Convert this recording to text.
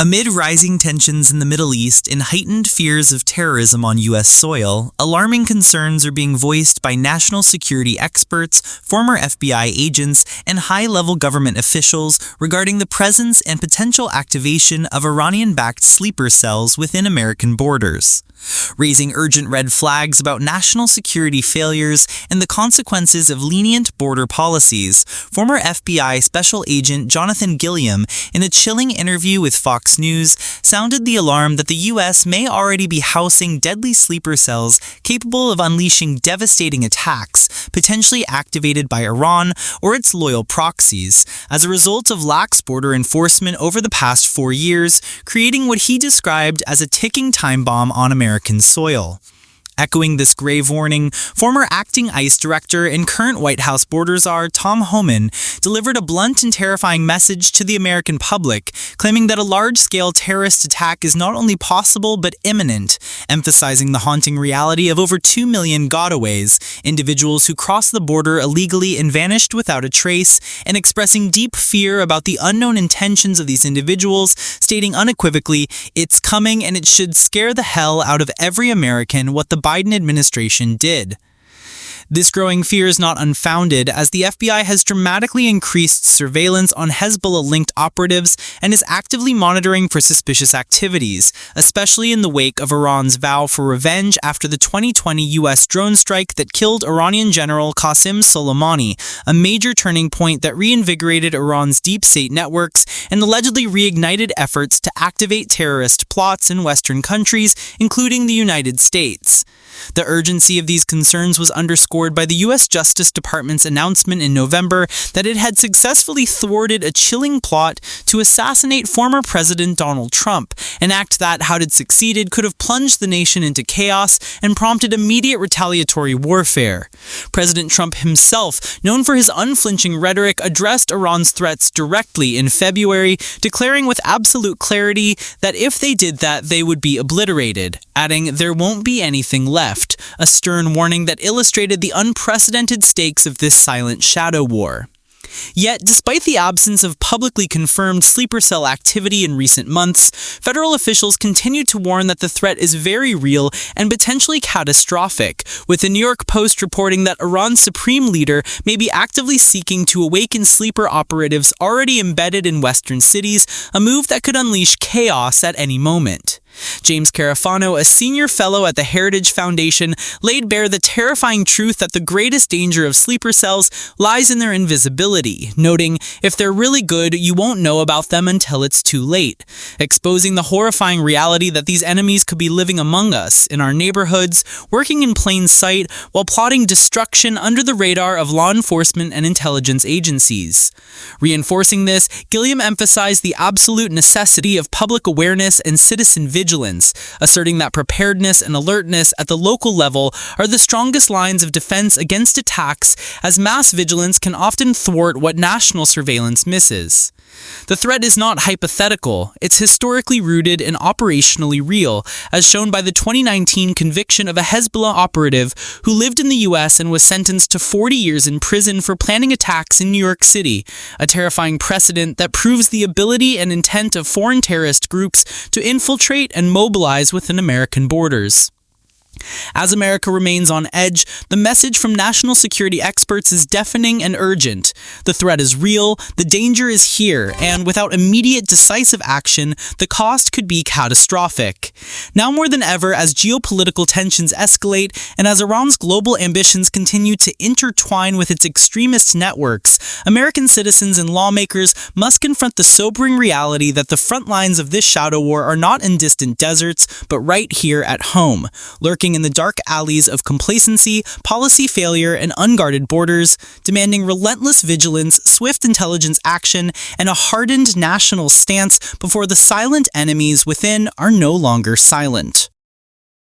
Amid rising tensions in the Middle East and heightened fears of terrorism on U.S. soil, alarming concerns are being voiced by national security experts, former FBI agents, and high-level government officials regarding the presence and potential activation of Iranian-backed sleeper cells within American borders, raising urgent red flags about national security failures and the consequences of lenient border policies. Former FBI Special Agent Jonathan Gilliam, in a chilling interview with Fox News, sounded the alarm that the U.S. may already be housing deadly sleeper cells capable of unleashing devastating attacks, potentially activated by Iran or its loyal proxies, as a result of lax border enforcement over the past 4 years, creating what he described as a ticking time bomb on American soil. Echoing this grave warning, former acting ICE director and current White House border czar Tom Homan delivered a blunt and terrifying message to the American public, claiming that a large-scale terrorist attack is not only possible but imminent, emphasizing the haunting reality of over 2 million gotaways, individuals who crossed the border illegally and vanished without a trace, and expressing deep fear about the unknown intentions of these individuals, stating unequivocally, "It's coming and it should scare the hell out of every American what the Biden administration did." This growing fear is not unfounded, as the FBI has dramatically increased surveillance on Hezbollah-linked operatives and is actively monitoring for suspicious activities, especially in the wake of Iran's vow for revenge after the 2020 U.S. drone strike that killed Iranian General Qasem Soleimani, a major turning point that reinvigorated Iran's deep state networks and allegedly reignited efforts to activate terrorist plots in Western countries, including the United States. The urgency of these concerns was underscored by the U.S. Justice Department's announcement in November that it had successfully thwarted a chilling plot to assassinate former President Donald Trump, an act that, had it succeeded, could have plunged the nation into chaos and prompted immediate retaliatory warfare. President Trump himself, known for his unflinching rhetoric, addressed Iran's threats directly in February, declaring with absolute clarity that if they did that, they would be obliterated, adding, "There won't be anything left," a stern warning that illustrated the unprecedented stakes of this silent shadow war. Yet, despite the absence of publicly confirmed sleeper cell activity in recent months, federal officials continue to warn that the threat is very real and potentially catastrophic, with the New York Post reporting that Iran's supreme leader may be actively seeking to awaken sleeper operatives already embedded in Western cities, a move that could unleash chaos at any moment. James Carafano, a senior fellow at the Heritage Foundation, laid bare the terrifying truth that the greatest danger of sleeper cells lies in their invisibility, noting, "If they're really good, you won't know about them until it's too late," exposing the horrifying reality that these enemies could be living among us, in our neighborhoods, working in plain sight, while plotting destruction under the radar of law enforcement and intelligence agencies. Reinforcing this, Gilliam emphasized the absolute necessity of public awareness and citizen vigilance, asserting that preparedness and alertness at the local level are the strongest lines of defense against attacks, as mass vigilance can often thwart what national surveillance misses. The threat is not hypothetical, it's historically rooted and operationally real, as shown by the 2019 conviction of a Hezbollah operative who lived in the U.S. and was sentenced to 40 years in prison for planning attacks in New York City, a terrifying precedent that proves the ability and intent of foreign terrorist groups to infiltrate and mobilize within American borders. As America remains on edge, the message from national security experts is deafening and urgent. The threat is real, the danger is here, and without immediate decisive action, the cost could be catastrophic. Now more than ever, as geopolitical tensions escalate and as Iran's global ambitions continue to intertwine with its extremist networks, American citizens and lawmakers must confront the sobering reality that the front lines of this shadow war are not in distant deserts, but right here at home, lurking in the dark alleys of complacency, policy failure, and unguarded borders, demanding relentless vigilance, swift intelligence action, and a hardened national stance before the silent enemies within are no longer silent.